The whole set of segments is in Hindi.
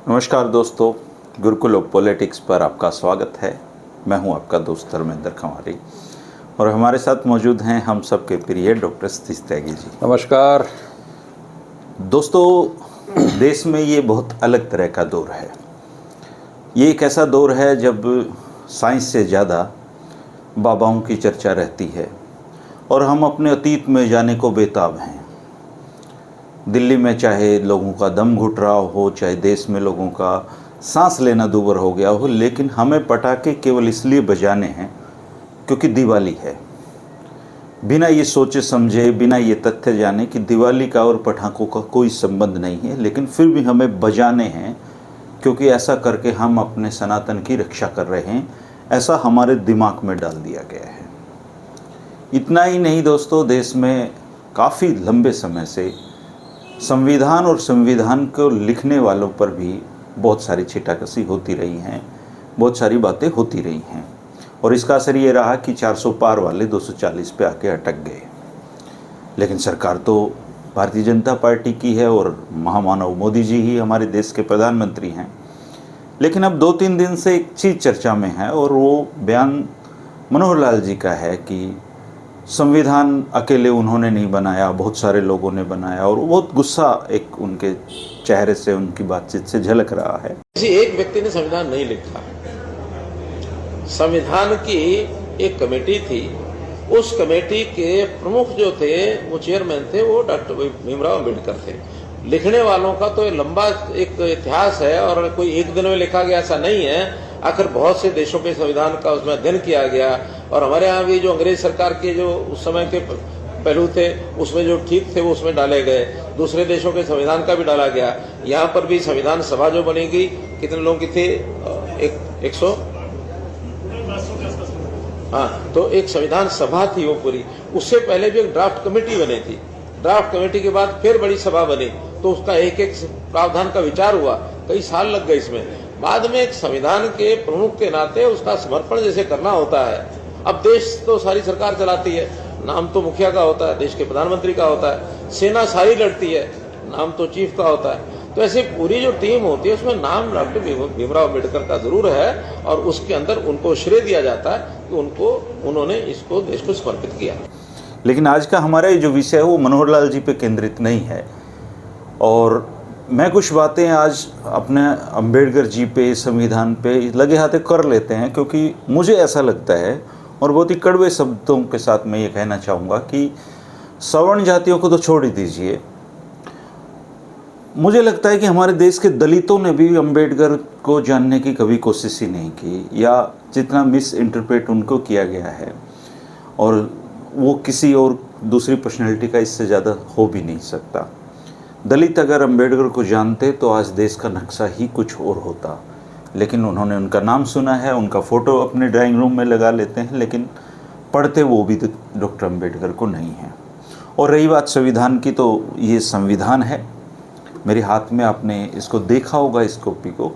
नमस्कार दोस्तों, गुरुकुल ऑफ पॉलिटिक्स पर आपका स्वागत है। मैं हूं आपका दोस्त धर्मेंद्र खंवारी और हमारे साथ मौजूद हैं हम सबके प्रिय डॉक्टर सतीश त्यागी जी। नमस्कार दोस्तों, देश में ये बहुत अलग तरह का दौर है। ये एक ऐसा दौर है जब साइंस से ज़्यादा बाबाओं की चर्चा रहती है और हम अपने अतीत में जाने को बेताब हैं। दिल्ली में चाहे लोगों का दम घुट रहा हो, चाहे देश में लोगों का सांस लेना दूभर हो गया हो, लेकिन हमें पटाखे केवल इसलिए बजाने हैं क्योंकि दिवाली है। बिना ये सोचे समझे, बिना ये तथ्य जाने कि दिवाली का और पटाखों का कोई संबंध नहीं है, लेकिन फिर भी हमें बजाने हैं क्योंकि ऐसा करके हम अपने सनातन की रक्षा कर रहे हैं। ऐसा हमारे दिमाग में डाल दिया गया है। इतना ही नहीं दोस्तों, देश में काफ़ी लंबे समय से संविधान और संविधान को लिखने वालों पर भी बहुत सारी छीटाकशी होती रही हैं, बहुत सारी बातें होती रही हैं और इसका असर ये रहा कि 400 पार वाले 240 पे आके अटक गए। लेकिन सरकार तो भारतीय जनता पार्टी की है और महामानव मोदी जी ही हमारे देश के प्रधानमंत्री हैं। लेकिन अब 2-3 दिन से एक चीज़ चर्चा में है और वो बयान मनोहर लाल जी का है कि संविधान अकेले उन्होंने नहीं बनाया, बहुत सारे लोगों ने बनाया, और बहुत गुस्सा एक उनके चेहरे से, उनकी बातचीत से झलक रहा है। किसी एक व्यक्ति ने संविधान नहीं लिखा। संविधान की एक कमेटी थी, उस कमेटी के प्रमुख जो थे, वो चेयरमैन थे, वो डॉक्टर भीमराव अम्बेडकर थे। लिखने वालों का तो लंबा एक इतिहास है और कोई एक दिन में लिखा गया ऐसा नहीं है। आखिर बहुत से देशों के संविधान का उसमें अध्ययन किया गया और हमारे यहाँ भी जो अंग्रेज सरकार के जो उस समय के पहलू थे, उसमें जो ठीक थे वो उसमें डाले गए। दूसरे देशों के संविधान का भी डाला गया। यहाँ पर भी संविधान सभा जो बनेगी, कितने लोगों की थी? 100, हाँ, तो एक संविधान सभा थी वो पूरी। उससे पहले भी एक ड्राफ्ट कमेटी बनी थी। ड्राफ्ट कमेटी के बाद फिर बड़ी सभा बनी, तो उसका एक एक प्रावधान का विचार हुआ। कई साल लग गए इसमें। बाद में एक संविधान के प्रमुख के नाते उसका समर्पण जैसे करना होता है। अब देश तो सारी सरकार चलाती है, नाम तो मुखिया का होता है, देश के प्रधानमंत्री का होता है, सेना सारी लड़ती है, नाम तो चीफ का होता है। तो ऐसे पूरी जो टीम होती है उसमें नाम डॉक्टर भीमराव अम्बेडकर का जरूर है और उसके अंदर उनको श्रेय दिया जाता है कि उन्होंने इसको देश को समर्पित किया। लेकिन आज का हमारा ये जो विषय है वो मनोहर लाल जी पे केंद्रित नहीं है और मैं कुछ बातें आज अपने अम्बेडकर जी पे, संविधान पे लगे हाथे कर लेते हैं क्योंकि मुझे ऐसा लगता है, और बहुत ही कड़वे शब्दों के साथ मैं ये कहना चाहूँगा कि सवर्ण जातियों को तो छोड़ ही दीजिए, मुझे लगता है कि हमारे देश के दलितों ने भी अम्बेडकर को जानने की कभी कोशिश ही नहीं की, या जितना मिस इंटरप्रेट उनको किया गया है, और वो किसी और दूसरी पर्सनैलिटी का इससे ज़्यादा हो भी नहीं सकता। दलित अगर अम्बेडकर को जानते तो आज देश का नक्शा ही कुछ और होता। लेकिन उन्होंने उनका नाम सुना है, उनका फ़ोटो अपने ड्राइंग रूम में लगा लेते हैं, लेकिन पढ़ते वो भी डॉक्टर अम्बेडकर को नहीं है। और रही बात संविधान की, तो ये संविधान है मेरे हाथ में। आपने इसको देखा होगा, इस कॉपी को,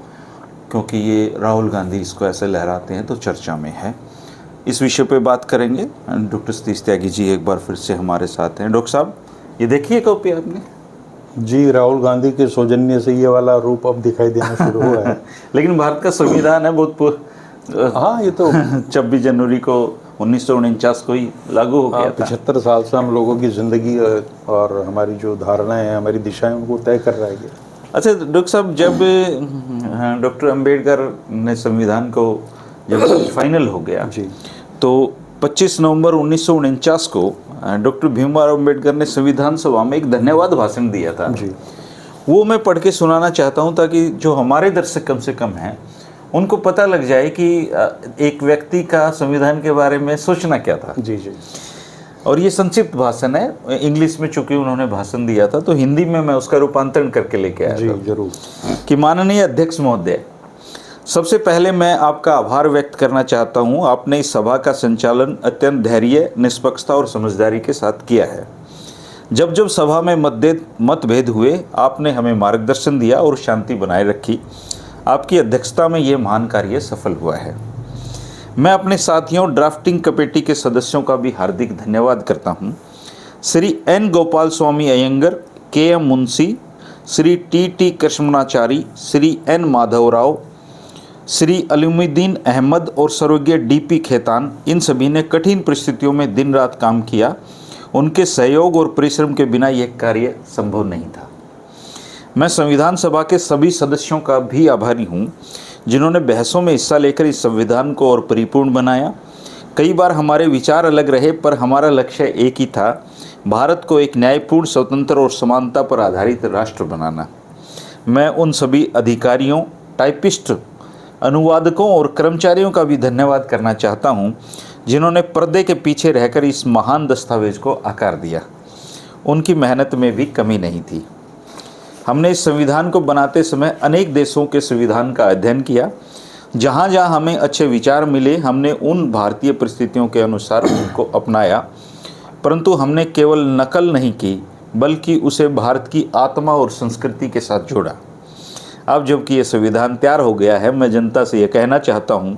क्योंकि ये राहुल गांधी इसको ऐसे लहराते हैं तो चर्चा में है। इस विषय पे बात करेंगे। डॉक्टर सतीश त्यागी जी एक बार फिर से हमारे साथ हैं। डॉक्टर साहब, ये देखिए कॉपी आपने? जी, राहुल गांधी के सौजन्य से ये वाला रूप अब दिखाई देना शुरू हुआ है। लेकिन भारत का संविधान है बहुत हाँ, ये तो 26 जनवरी को 1949 को ही लागू हो गया था। 75 साल से हम लोगों की जिंदगी और हमारी जो धारणाएं हैं, हमारी दिशाएं, उनको तय कर रहा है। अच्छा डॉक्टर साहब, जब डॉक्टर अम्बेडकर ने संविधान को जब फाइनल हो गया जी, तो 25 नवंबर 1949 को डॉक्टर भीमराव अम्बेडकर ने संविधान सभा में एक धन्यवाद भाषण दिया था जी। वो मैं पढ़ के सुनाना चाहता हूँ ताकि जो हमारे दर्शक कम से कम हैं उनको पता लग जाए कि एक व्यक्ति का संविधान के बारे में सोचना क्या था। जी जी। और ये संक्षिप्त भाषण है, इंग्लिश में चूंकि उन्होंने भाषण दिया था तो हिंदी में मैं उसका रूपांतरण करके लेके आया जी, था। जरूर। कि माननीय अध्यक्ष महोदय, सबसे पहले मैं आपका आभार व्यक्त करना चाहता हूं। आपने इस सभा का संचालन अत्यंत धैर्य, निष्पक्षता और समझदारी के साथ किया है। जब जब सभा में मतभेद हुए, आपने हमें मार्गदर्शन दिया और शांति बनाए रखी। आपकी अध्यक्षता में ये महान कार्य सफल हुआ है। मैं अपने साथियों ड्राफ्टिंग कमेटी के सदस्यों का भी हार्दिक धन्यवाद करता हूँ। Shri N Gopalaswami Ayyangar, K M Munshi, Shri T Krishnachari, Shri N Madhavrao, Shri Alimuddin Ahmad और स्वर्गीय डीपी खेतान, इन सभी ने कठिन परिस्थितियों में दिन रात काम किया। उनके सहयोग और परिश्रम के बिना यह कार्य संभव नहीं था। मैं संविधान सभा के सभी सदस्यों का भी आभारी हूँ जिन्होंने बहसों में हिस्सा लेकर इस संविधान को और परिपूर्ण बनाया। कई बार हमारे विचार अलग रहे, पर हमारा लक्ष्य एक ही था, भारत को एक न्यायपूर्ण, स्वतंत्र और समानता पर आधारित राष्ट्र बनाना। मैं उन सभी अधिकारियों, टाइपिस्ट, अनुवादकों और कर्मचारियों का भी धन्यवाद करना चाहता हूं, जिन्होंने पर्दे के पीछे रहकर इस महान दस्तावेज को आकार दिया। उनकी मेहनत में भी कमी नहीं थी। हमने इस संविधान को बनाते समय अनेक देशों के संविधान का अध्ययन किया। जहाँ जहाँ हमें अच्छे विचार मिले, हमने उन भारतीय परिस्थितियों के अनुसार उनको अपनाया, परंतु हमने केवल नकल नहीं की, बल्कि उसे भारत की आत्मा और संस्कृति के साथ जोड़ा। अब जबकि यह संविधान तैयार हो गया है, मैं जनता से यह कहना चाहता हूँ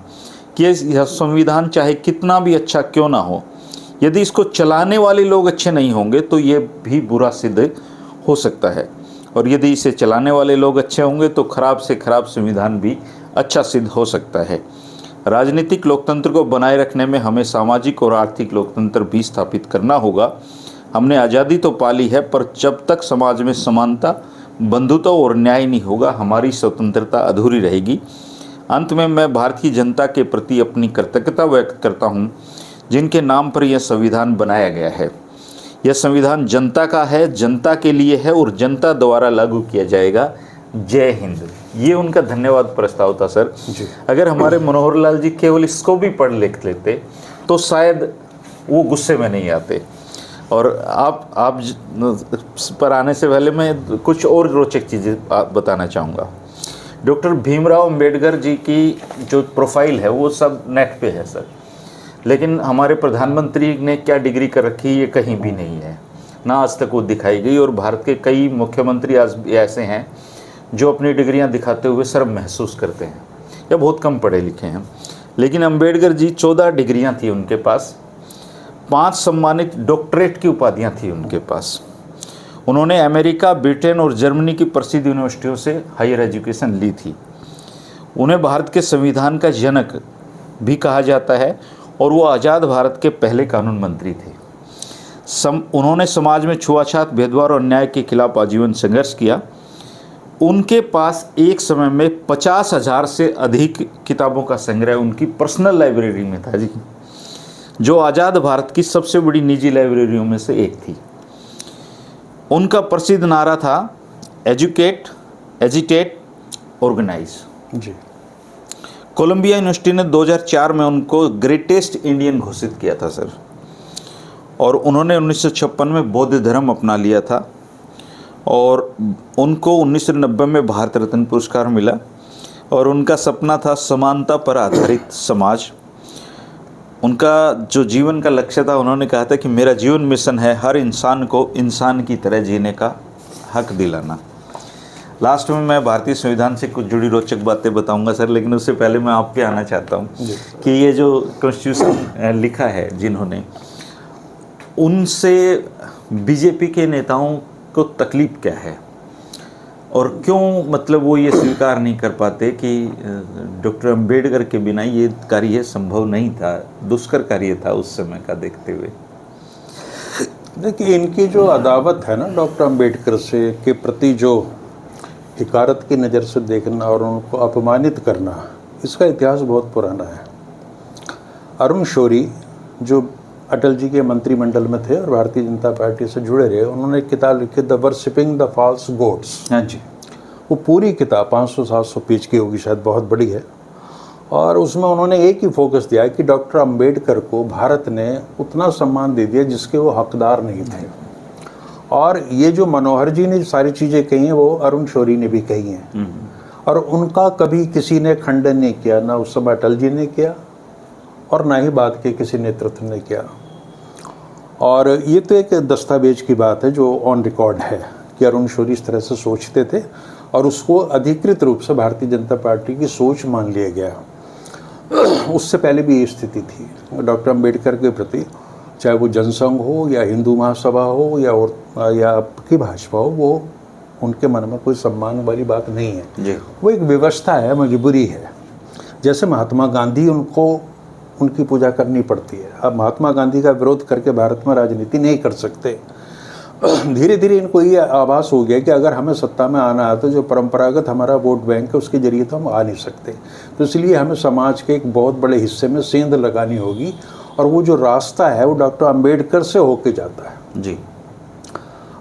कि यह संविधान चाहे कितना भी अच्छा क्यों ना हो, यदि इसको चलाने वाले लोग अच्छे नहीं होंगे तो ये भी बुरा सिद्ध हो सकता है, और यदि इसे चलाने वाले लोग अच्छे होंगे तो खराब से खराब संविधान भी अच्छा सिद्ध हो सकता है। राजनीतिक लोकतंत्र को बनाए रखने में हमें सामाजिक और आर्थिक लोकतंत्र भी स्थापित करना होगा। हमने आज़ादी तो पाली है, पर जब तक समाज में समानता, बंधुत्व और न्याय नहीं होगा, हमारी स्वतंत्रता अधूरी रहेगी। अंत में मैं भारतीय जनता के प्रति अपनी कृतज्ञता व्यक्त करता हूँ, जिनके नाम पर यह संविधान बनाया गया है। यह संविधान जनता का है, जनता के लिए है और जनता द्वारा लागू किया जाएगा। जय हिंद। ये उनका धन्यवाद प्रस्ताव था सर जी। अगर हमारे मनोहर लाल जी केवल इसको भी पढ़ लिख लेते तो शायद वो गुस्से में नहीं आते। और आप पर आने से पहले मैं कुछ और रोचक चीज़ें बताना चाहूँगा। डॉक्टर भीमराव अंबेडकर जी की जो प्रोफाइल है वो सब नेट पे है सर, लेकिन हमारे प्रधानमंत्री ने क्या डिग्री कर रखी है ये कहीं भी नहीं है, ना आज तक वो दिखाई गई। और भारत के कई मुख्यमंत्री आज भी ऐसे हैं जो अपनी डिग्रियां दिखाते हुए शर्म महसूस करते हैं या बहुत कम पढ़े लिखे हैं। लेकिन अंबेडकर जी 14 डिग्रियां थी उनके पास, 5 सम्मानित डॉक्टरेट की उपाधियां थी उनके पास। उन्होंने अमेरिका, ब्रिटेन और जर्मनी की प्रसिद्ध यूनिवर्सिटियों से हायर एजुकेशन ली थी। उन्हें भारत के संविधान का जनक भी कहा जाता है और वो आज़ाद भारत के पहले कानून मंत्री थे। उन्होंने समाज में छुआछूत, भेदभाव और अन्याय के खिलाफ आजीवन संघर्ष किया। उनके पास एक समय में 50,000 से अधिक किताबों का संग्रह उनकी पर्सनल लाइब्रेरी में था जी, जो आज़ाद भारत की सबसे बड़ी निजी लाइब्रेरियों में से एक थी। उनका प्रसिद्ध नारा था एजुकेट, एजिटेट, ऑर्गेनाइज जी। कोलंबिया यूनिवर्सिटी ने 2004 में उनको ग्रेटेस्ट इंडियन घोषित किया था सर, और उन्होंने 1956 में बौद्ध धर्म अपना लिया था और उनको 1990 में भारत रत्न पुरस्कार मिला। और उनका सपना था समानता पर आधारित समाज। उनका जो जीवन का लक्ष्य था, उन्होंने कहा था कि मेरा जीवन मिशन है हर इंसान को इंसान की तरह जीने का हक दिलाना। लास्ट में मैं भारतीय संविधान से कुछ जुड़ी रोचक बातें बताऊंगा सर, लेकिन उससे पहले मैं आप पे आना चाहता हूं कि ये जो कॉन्स्टिट्यूशन लिखा है जिन्होंने, उनसे बीजेपी के नेताओं को तकलीफ क्या है और क्यों मतलब वो ये स्वीकार नहीं कर पाते कि डॉक्टर अंबेडकर के बिना ये कार्य संभव नहीं था, दुष्कर कार्य था उस समय का देखते हुए। देखिए, इनकी जो अदावत है ना डॉक्टर अंबेडकर से के प्रति, जो हिकारत की नज़र से देखना और उनको अपमानित करना, इसका इतिहास बहुत पुराना है। अरुण शौरी जो अटल जी के मंत्रिमंडल में थे और भारतीय जनता पार्टी से जुड़े रहे, उन्होंने एक किताब लिखी the worshipping the false gods. हाँ जी। वो पूरी किताब 500-700 पेज की होगी, शायद बहुत बड़ी है, और उसमें उन्होंने एक ही फोकस दिया कि डॉक्टर अंबेडकर को भारत ने उतना सम्मान दे दिया जिसके वो हकदार नहीं थे। और ये जो मनोहर जी ने सारी चीज़ें कही हैं वो अरुण शौरी ने भी कही हैं, और उनका कभी किसी ने खंडन नहीं किया, ना उस समय अटल जी ने किया और ना ही बाद के किसी नेतृत्व ने किया। और ये तो एक दस्तावेज की बात है जो ऑन रिकॉर्ड है कि अरुण शौरी इस तरह से सोचते थे और उसको अधिकृत रूप से भारतीय जनता पार्टी की सोच मान लिया गया। उससे पहले भी ये स्थिति थी डॉक्टर अंबेडकर के प्रति, चाहे वो जनसंघ हो या हिंदू महासभा हो या आपकी भाजपा हो, वो उनके मन में कोई सम्मान वाली बात नहीं है। जी। वो एक व्यवस्था है, मजबूरी है। जैसे महात्मा गांधी, उनको उनकी पूजा करनी पड़ती है। अब महात्मा गांधी का विरोध करके भारत में राजनीति नहीं कर सकते। धीरे धीरे इनको ये आभास हो गया कि अगर हमें सत्ता में आना है तो जो परंपरागत हमारा वोट बैंक है उसके जरिए तो हम आ नहीं सकते, तो इसलिए हमें समाज के एक बहुत बड़े हिस्से में सेंध लगानी होगी, और वो जो रास्ता है वो डॉक्टर अंबेडकर से होके जाता है। जी।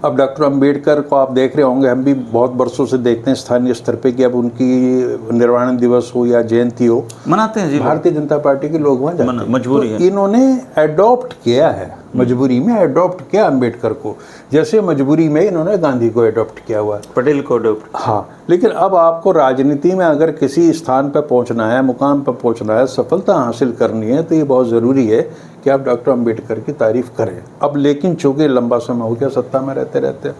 अब डॉक्टर अंबेडकर को आप देख रहे होंगे, हम भी बहुत वर्षों से देखते हैं स्थानीय स्तर पे कि अब उनकी निर्वाण दिवस हो या जयंती हो, मनाते हैं जी। भारतीय जनता पार्टी के लोग वहाँ जाते हैं। मजबूरी है। इन्होंने अडॉप्ट किया है, मजबूरी में अडॉप्ट किया अंबेडकर को, जैसे मजबूरी में इन्होंने गांधी को अडॉप्ट किया हुआ है, पटेल को अडॉप्ट। हाँ। लेकिन अब आपको राजनीति में अगर किसी स्थान पर पहुंचना है, मुकाम पर पहुंचना है, सफलता हासिल करनी है, तो ये बहुत ज़रूरी है कि आप डॉक्टर अंबेडकर की तारीफ करें। अब लेकिन चूंकि लंबा समय हो गया सत्ता में रहते रहते,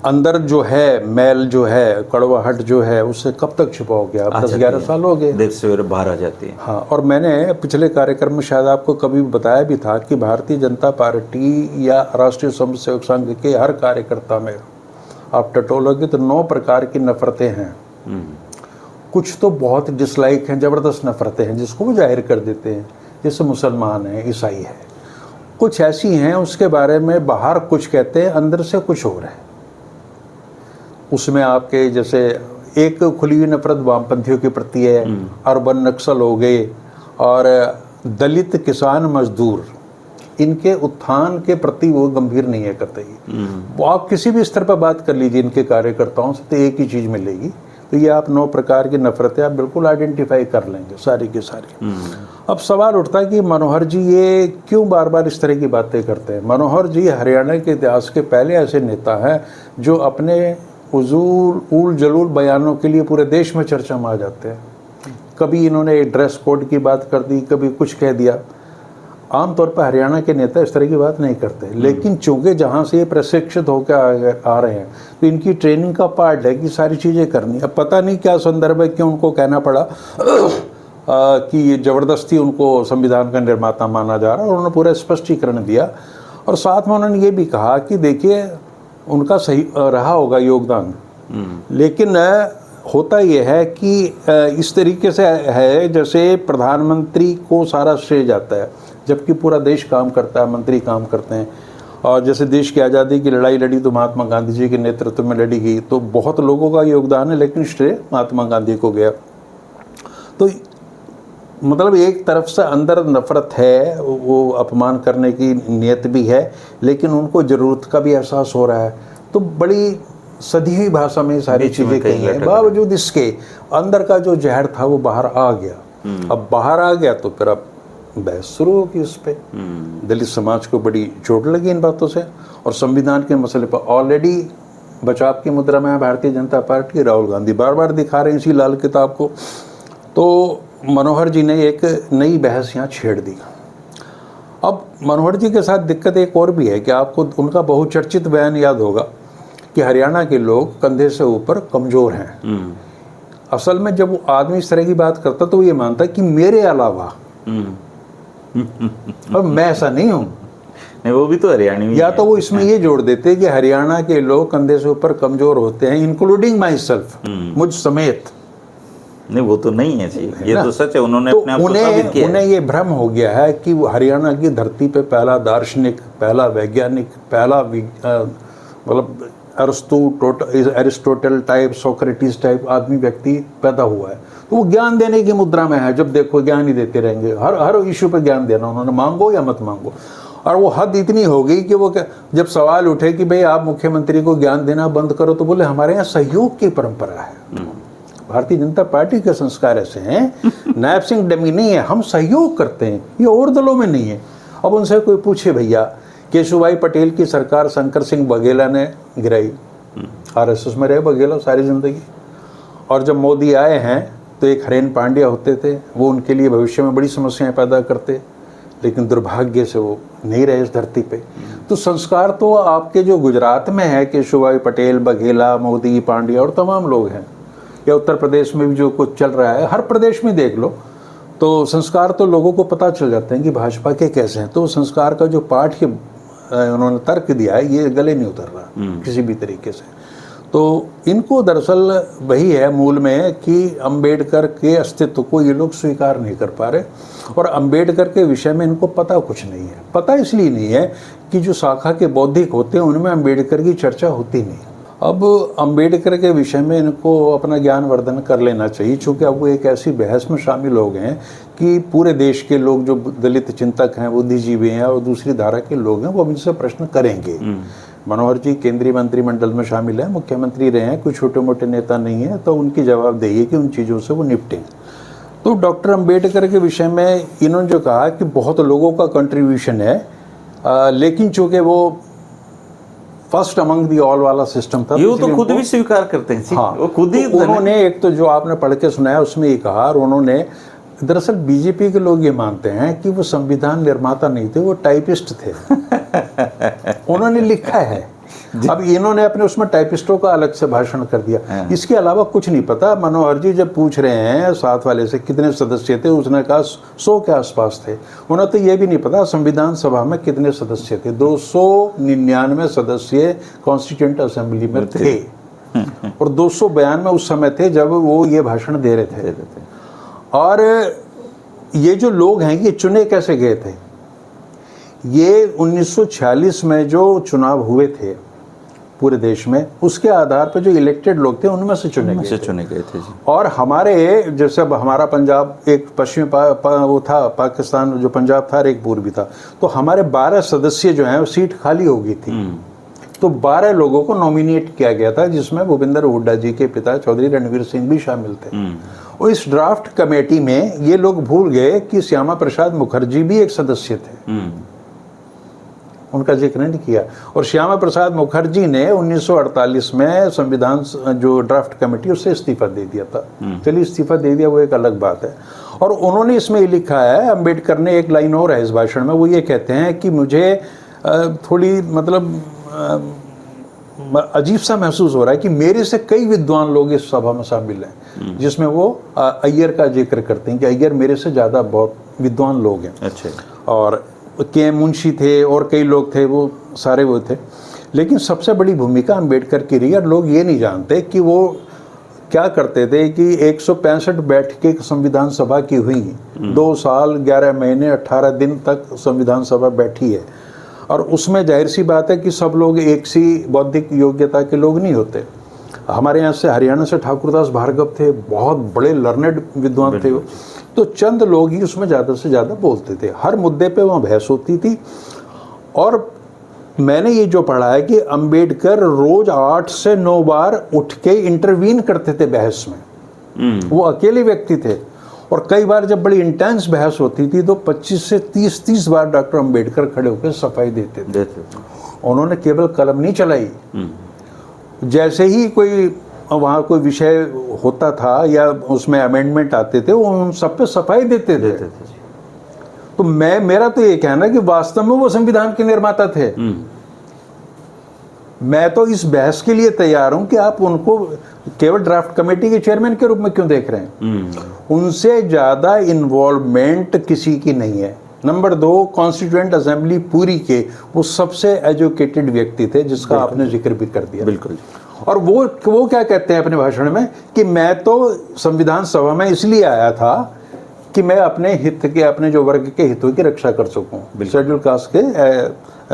अंदर जो है मैल जो है, कड़वाहट जो है, उससे कब तक छिपाओगे आप? 10-11 साल हो गए, देर सवेरे बाहर आ जाती है। हाँ। और मैंने पिछले कार्यक्रम में शायद आपको कभी बताया भी था कि भारतीय जनता पार्टी या राष्ट्रीय स्वयंसेवक संघ के हर कार्यकर्ता में आप टटोलोगे तो 9 प्रकार की नफरतें हैं। कुछ तो बहुत डिसलाइक हैं, ज़बरदस्त नफरतें हैं जिसको वो जाहिर कर देते हैं, जैसे मुसलमान हैं, ईसाई है। कुछ ऐसी हैं उसके बारे में बाहर कुछ कहते हैं, अंदर से कुछ और है। उसमें आपके जैसे एक खुली हुई नफरत वामपंथियों के प्रति है, अर्बन नक्सल हो गए, और दलित किसान मजदूर, इनके उत्थान के प्रति वो गंभीर नहीं है कतई। वो आप किसी भी स्तर पर बात कर लीजिए इनके कार्यकर्ताओं से तो एक ही चीज़ मिलेगी। तो ये आप 9 प्रकार की नफरतें आप बिल्कुल आइडेंटिफाई कर लेंगे सारी की सारी। अब सवाल उठता है कि मनोहर जी ये क्यों बार बार इस तरह की बातें करते हैं। मनोहर जी हरियाणा के इतिहास के पहले ऐसे नेता हैं जो अपने उल जलूल बयानों के लिए पूरे देश में चर्चा में आ जाते हैं। कभी इन्होंने ड्रेस कोड की बात कर दी, कभी कुछ कह दिया। आमतौर पर हरियाणा के नेता इस तरह की बात नहीं करते, लेकिन चूंकि जहाँ से ये प्रशिक्षित होकर आ रहे हैं तो इनकी ट्रेनिंग का पार्ट है कि सारी चीज़ें करनी। अब पता नहीं क्या संदर्भ है कि उनको कहना पड़ा कि ये ज़बरदस्ती उनको संविधान का निर्माता माना जा रहा है, और उन्होंने पूरा स्पष्टीकरण दिया। और साथ में उन्होंने ये भी कहा कि देखिए उनका सही रहा होगा योगदान, लेकिन होता यह है कि इस तरीके से है जैसे प्रधानमंत्री को सारा श्रेय जाता है, जबकि पूरा देश काम करता है, मंत्री काम करते हैं। और जैसे देश की आज़ादी की लड़ाई लड़ी तो महात्मा गांधी जी के नेतृत्व में लड़ी गई, तो बहुत लोगों का योगदान है, लेकिन श्रेय महात्मा गांधी को गया। तो मतलब एक तरफ से अंदर नफरत है, वो अपमान करने की नीयत भी है, लेकिन उनको ज़रूरत का भी एहसास हो रहा है। तो बड़ी सदी हुई भाषा में सारी चीज़ें कही हैं, बावजूद इसके अंदर का जो जहर था वो बाहर आ गया। अब बाहर आ गया तो फिर अब बहस शुरू होगी उस पर। दलित समाज को बड़ी चोट लगी इन बातों से, और संविधान के मसले पर ऑलरेडी बचाव की मुद्रा में है भारतीय जनता पार्टी। राहुल गांधी बार बार दिखा रहे हैं इसी लाल किताब को। तो मनोहर जी ने एक नई बहस यहाँ छेड़ दी। अब मनोहर जी के साथ दिक्कत एक और भी है कि आपको उनका बहुचर्चित बयान याद होगा कि हरियाणा के लोग कंधे से ऊपर कमज़ोर हैं। असल में जब वो आदमी इस तरह की बात करता तो वो ये मानता कि मेरे अलावा, और मैं ऐसा नहीं हूँ। नहीं, वो भी तो हरियाणवी या तो वो इसमें ये जोड़ देते कि हरियाणा के लोग कंधे से ऊपर कमज़ोर होते हैं, इंक्लूडिंग माई सेल्फ, मुझ समेत। नहीं, वो तो नहीं है जी, ये तो सच है। उन्होंने तो अपने आप को साबित किया। उन्हें ये भ्रम हो गया है कि वो हरियाणा की धरती पे पहला दार्शनिक, पहला वैज्ञानिक, पहला मतलब एरिस्टोटल टाइप, सोक्रेटिस टाइप आदमी व्यक्ति पैदा हुआ है। तो वो ज्ञान देने की मुद्रा में है, जब देखो ज्ञान ही देते रहेंगे, हर इशू पे ज्ञान देना उन्होंने, मांगो या मत मांगो। और वो हद इतनी हो गई कि वो जब सवाल उठे कि भाई आप मुख्यमंत्री को ज्ञान देना बंद करो, तो बोले हमारे यहाँ सहयोग की परंपरा है। भारतीय जनता पार्टी के संस्कार ऐसे हैं, नायब सिंह डमी नहीं है, हम सहयोग करते हैं, ये और दलों में नहीं है। अब उनसे कोई पूछे भैया, केशुभाई पटेल की सरकार शंकर सिंह बघेला ने गिराई, आरएसएस में रहे बघेला सारी जिंदगी, और जब मोदी आए हैं तो एक हरेन पांड्या होते थे, वो उनके लिए भविष्य में बड़ी समस्याएं पैदा करते, लेकिन दुर्भाग्य से वो नहीं रहे इस धरती पे। तो संस्कार तो आपके जो गुजरात में है, केशुभाई पटेल, बघेला, मोदी, पांड्या और तमाम लोग हैं, या उत्तर प्रदेश में भी जो कुछ चल रहा है, हर प्रदेश में देख लो, तो संस्कार तो लोगों को पता चल जाते हैं कि भाजपा के कैसे हैं। तो संस्कार का जो पाठ उन्होंने तर्क दिया है, ये गले नहीं उतर रहा किसी भी तरीके से। तो इनको दरअसल वही है मूल में कि अंबेडकर के अस्तित्व को ये लोग स्वीकार नहीं कर पा रहे, और अंबेडकर के विषय में इनको पता कुछ नहीं है। पता इसलिए नहीं है कि जो शाखा के बौद्धिक होते हैं उनमें अंबेडकर की चर्चा होती नहीं। अब अंबेडकर के विषय में इनको अपना ज्ञान वर्धन कर लेना चाहिए, चूँकि अब वो एक ऐसी बहस में शामिल हो गए हैं कि पूरे देश के लोग जो दलित चिंतक हैं, बुद्धिजीवी हैं और दूसरी धारा के लोग हैं, वो अब इनसे प्रश्न करेंगे। मनोहर जी केंद्रीय मंत्रिमंडल में शामिल हैं, मुख्यमंत्री रहे हैं, कोई छोटे मोटे नेता नहीं है, तो उनकी जवाबदेही कि उन चीज़ों से वो निपटें। तो डॉक्टर अंबेडकर के विषय में इन्होंने जो कहा कि बहुत लोगों का कंट्रीब्यूशन है, लेकिन चूँकि वो फर्स्ट अमंग दी ऑल वाला सिस्टम था, ये वो तो खुद भी स्वीकार करते हैं। हाँ, वो खुद ही तो उन्होंने एक तो जो आपने पढ़ के सुनाया उसमें ये कहा, और उन्होंने दरअसल बीजेपी के लोग ये मानते हैं कि वो संविधान निर्माता नहीं थे, वो टाइपिस्ट थे। उन्होंने लिखा है। अब इन्होंने अपने उसमें टाइपिस्टों का अलग से भाषण कर दिया, इसके अलावा कुछ नहीं पता। मनोहर जी जब पूछ रहे हैं साथ वाले से कितने सदस्य थे, उसने कहा 100 के आसपास थे। उन्हें तो ये भी नहीं पता संविधान सभा में कितने सदस्य थे। 299 सदस्य कॉन्स्टिट्यूएंट असेंबली में थे, और 292 उस समय थे जब वो ये भाषण दे रहे थे। और ये जो लोग हैं ये चुने कैसे गए थे? ये 1946 में जो चुनाव हुए थे पूरे देश में, उसके आधार पर जो इलेक्टेड लोग थे उनमें से चुने गए थे जी। और हमारे जैसे अब हमारा पंजाब एक पश्चिमी वो था, पाकिस्तान जो पंजाब था, एक पूर्वी था, तो हमारे 12 सदस्य जो हैं सीट खाली हो गई थी, तो 12 लोगों को नॉमिनेट किया गया था, जिसमें भूपेंद्र हुड्डा जी के पिता चौधरी रणवीर सिंह भी शामिल थे। और इस ड्राफ्ट कमेटी में ये लोग भूल गए कि श्यामा प्रसाद मुखर्जी भी एक सदस्य थे, उनका जिक्र नहीं किया। और श्यामा प्रसाद मुखर्जी ने 1948 में संविधान जो ड्राफ्ट कमेटी उससे इस्तीफा दे दिया था। चलिए इस्तीफा दे दिया, वो एक अलग बात है। और उन्होंने इसमें ये लिखा है, अंबेडकर ने एक लाइन और है इस भाषण में, वो ये कहते हैं कि मुझे थोड़ी मतलब अजीब सा महसूस हो रहा है कि मेरे से कई विद्वान लोग इस सभा में शामिल हैं, जिसमें वो अय्यर का जिक्र करते हैं कि अय्यर मेरे से ज़्यादा बहुत विद्वान लोग हैं। अच्छा। और के मुंशी थे और कई लोग थे, वो सारे वो थे। लेकिन सबसे बड़ी भूमिका अंबेडकर की रही, और लोग ये नहीं जानते कि वो क्या करते थे कि 165 बैठकें संविधान सभा की हुई, 2 साल 11 महीने 18 दिन तक संविधान सभा बैठी है। और उसमें जाहिर सी बात है कि सब लोग एक सी बौद्धिक योग्यता के लोग नहीं होते। हमारे यहाँ से हरियाणा से ठाकुरदास भार्गव थे, बहुत बड़े लर्नेड विद्वान थे वो, तो चंद लोग ही उसमें ज़्यादा से ज़्यादा बोलते थे, हर मुद्दे पे वहाँ बहस होती थी। और मैंने ये जो पढ़ा है कि अंबेडकर रोज 8 से 9 बार उठ के इंटरवीन करते थे बहस में। वो अकेले व्यक्ति थे, और कई बार जब बड़ी इंटेंस बहस होती थी तो 25 से 30 बार डॉक्टर अंबेडकर खड़े होकर सफाई देते थे। उन्होंने केवल कलम नहीं चलाई, जैसे ही कोई वहाँ कोई विषय होता था या उसमें अमेंडमेंट आते थे, वो उन सब पे सफाई देते थे। तो मेरा तो ये कहना है कि वास्तव में वो संविधान के निर्माता थे। मैं तो इस बहस के लिए तैयार हूं कि आप उनको केवल ड्राफ्ट कमेटी के चेयरमैन के रूप में क्यों देख रहे हैं? उनसे ज्यादा इन्वॉल्वमेंट किसी की नहीं है। नंबर 2, कॉन्स्टिट्यूएंट असेंबली पूरी के वो सबसे एजुकेटेड व्यक्ति थे, जिसका आपने जिक्र भी कर दिया। बिल्कुल। और वो क्या कहते हैं अपने भाषण में कि मैं तो संविधान सभा में इसलिए आया था कि मैं अपने हित के, अपने जो वर्ग के हितों की रक्षा कर सकूं, शेड्यूल कास्ट के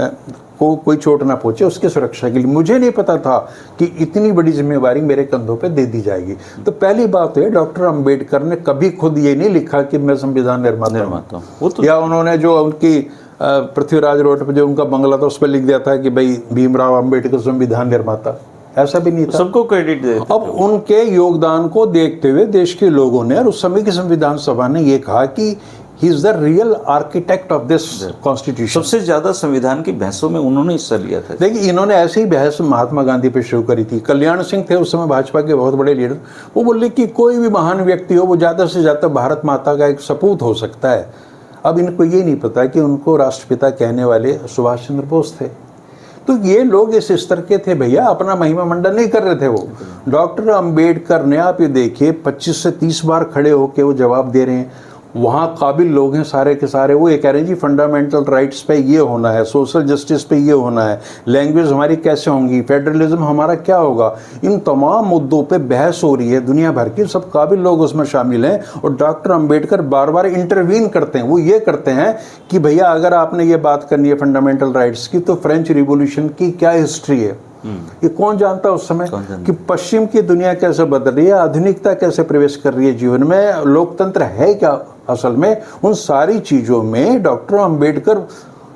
को कोई चोट ना पहुंचे उसकी सुरक्षा के लिए। मुझे नहीं पता था कि इतनी बड़ी जिम्मेवारी मेरे कंधों पे दे दी जाएगी। तो पहली बात है, डॉक्टर अंबेडकर ने कभी खुद ये नहीं लिखा कि मैं संविधान निर्माता हूँ, या उन्होंने जो उनकी पृथ्वीराज रोड पर जो उनका बंगला था उस पर लिख दिया था कि भाई भीमराव अंबेडकर संविधान निर्माता, ऐसा भी नहीं था। सबको क्रेडिट दे। अब उनके योगदान को देखते हुए देश के लोगों ने और उस समय की संविधान सभा ने ये कहा कि he is the real architect of this constitution. सबसे ज्यादा संविधान की बहसों में उन्होंने हिस्सा लिया था। देखिए, इन्होंने ऐसी ही बहस महात्मा गांधी पे शुरू करी थी। कल्याण सिंह थे उस समय भाजपा के बहुत बड़े लीडर, वो बोले कि कोई भी महान व्यक्ति हो वो ज्यादा से ज्यादा भारत माता का एक सपूत हो सकता है। अब इनको ये नहीं पता कि उनको राष्ट्रपिता कहने वाले सुभाष चंद्र बोस थे। तो ये लोग इस स्तर के थे भैया, अपना महिमा मंडन नहीं कर रहे थे वो। डॉक्टर अंबेडकर ने, आप ये देखिए, 25 से 30 बार खड़े होकर वो जवाब दे रहे हैं। वहाँ काबिल लोग हैं सारे के सारे, वो ये कह रहे हैं जी फंडामेंटल राइट्स पे ये होना है, सोशल जस्टिस पे ये होना है, लैंग्वेज हमारी कैसे होंगी, फेडरलिज्म हमारा क्या होगा, इन तमाम मुद्दों पे बहस हो रही है दुनिया भर की, सब काबिल लोग उसमें शामिल हैं। और डॉक्टर अंबेडकर बार बार इंटरवीन करते हैं, वो ये करते हैं कि भैया अगर आपने ये बात करनी है फंडामेंटल राइट्स की तो फ्रेंच रिवॉल्यूशन की क्या हिस्ट्री है, ये कौन जानता उस समय कि पश्चिम की दुनिया कैसे बदल रही है, आधुनिकता कैसे प्रवेश कर रही है जीवन में, लोकतंत्र है क्या असल में। उन सारी चीज़ों में डॉक्टर अंबेडकर,